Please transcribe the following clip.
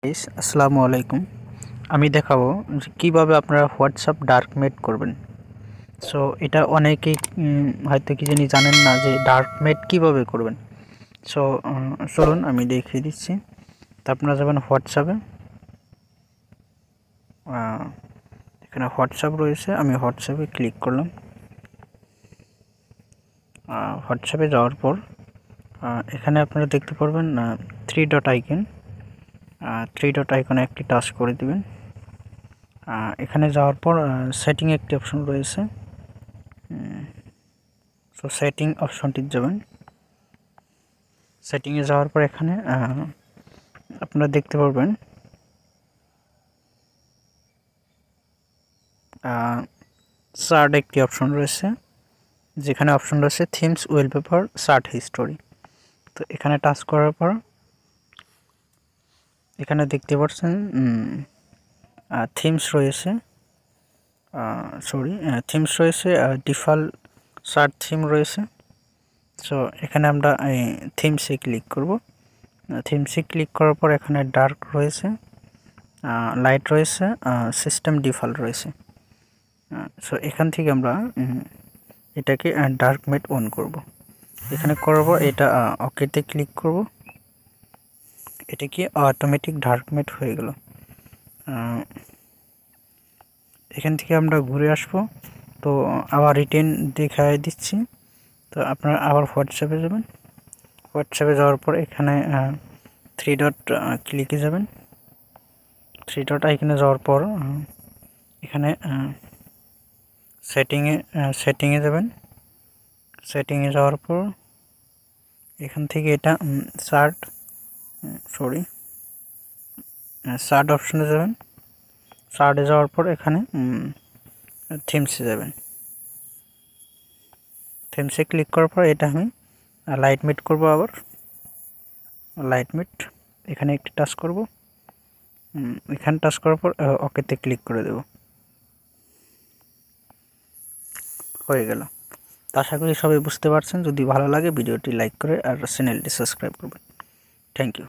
আসসালামু আলাইকুম। আমি দেখাবো যে কীভাবে আপনারা হোয়াটসঅ্যাপ ডার্ক মেড করবেন। সো এটা অনেকেই হয়তো কি জানি জানেন না যে ডার্ক মেড কীভাবে করবেন। সো চলুন আমি দেখিয়ে দিচ্ছি। তো আপনারা যাবেন হোয়াটসঅ্যাপে, এখানে হোয়াটসঅ্যাপ রয়েছে, আমি হোয়াটসঅ্যাপে ক্লিক করলাম। হোয়াটসঅ্যাপে যাওয়ার পর এখানে আপনারা দেখতে পারবেন থ্রি ডট আইকনে একটি টাচ করে দিবেন। এখানে যাওয়ার পর সেটিং একটি অপশন রয়েছে, সো সেটিং অপশনটি যাবেন। সেটিংয়ে যাওয়ার পর এখানে আপনারা দেখতে পারবেন সার্ট একটি অপশন রয়েছে, যেখানে অপশন রয়েছে থিমস ওয়ালপেপার সার্ট হিস্টোরি। তো এখানে টাচ করার পর এখানে দেখতে পাচ্ছেন থিমস রয়েছে, থিমস রয়েছে, ডিফল্ট সার্ট থিম রয়েছে। সো এখানে আমরা এই থিমসে ক্লিক করব। থিমসে ক্লিক করার পর এখানে ডার্ক রয়েছে, লাইট রয়েছে, সিস্টেম ডিফল্ট রয়েছে। সো এখান থেকে আমরা এটাকে ডার্ক মেড অন করব। এখানে করার পর এটা ওকেতে ক্লিক করব। এটা কি অটোমেটিক ডার্ক মেড হয়ে গেল। এখান থেকে আমরা ঘুরে আসব। তো আবার রিটেন দেখায় দিচ্ছি। তো আপনারা আবার হোয়াটসঅ্যাপে যাবেন। হোয়াটসঅ্যাপে যাওয়ার পর এখানে থ্রি ডট ক্লিকে যাবেন। থ্রি ডট আইকনে যাওয়ার পর এখানে সেটিংয়ে যাবেন। সেটিংয়ে যাওয়ার পর এখান থেকে এটা সার্ট অপশনে যাবেন। সার্টে যাওয়ার পর এখানে থিমসে যাবেন। থিমসে ক্লিক করার পর এটা আমি লাইট মিট করব। আবার লাইট মিট এখানে একটি টাচ করব। এখানে টাচ করার পর ওকেতে ক্লিক করে দেব। হয়ে গেল। তো আশা করি সবাই বুঝতে পারছেন। যদি ভালো লাগে ভিডিওটি লাইক করে আর চ্যানেলটি সাবস্ক্রাইব করবেন। Thank you.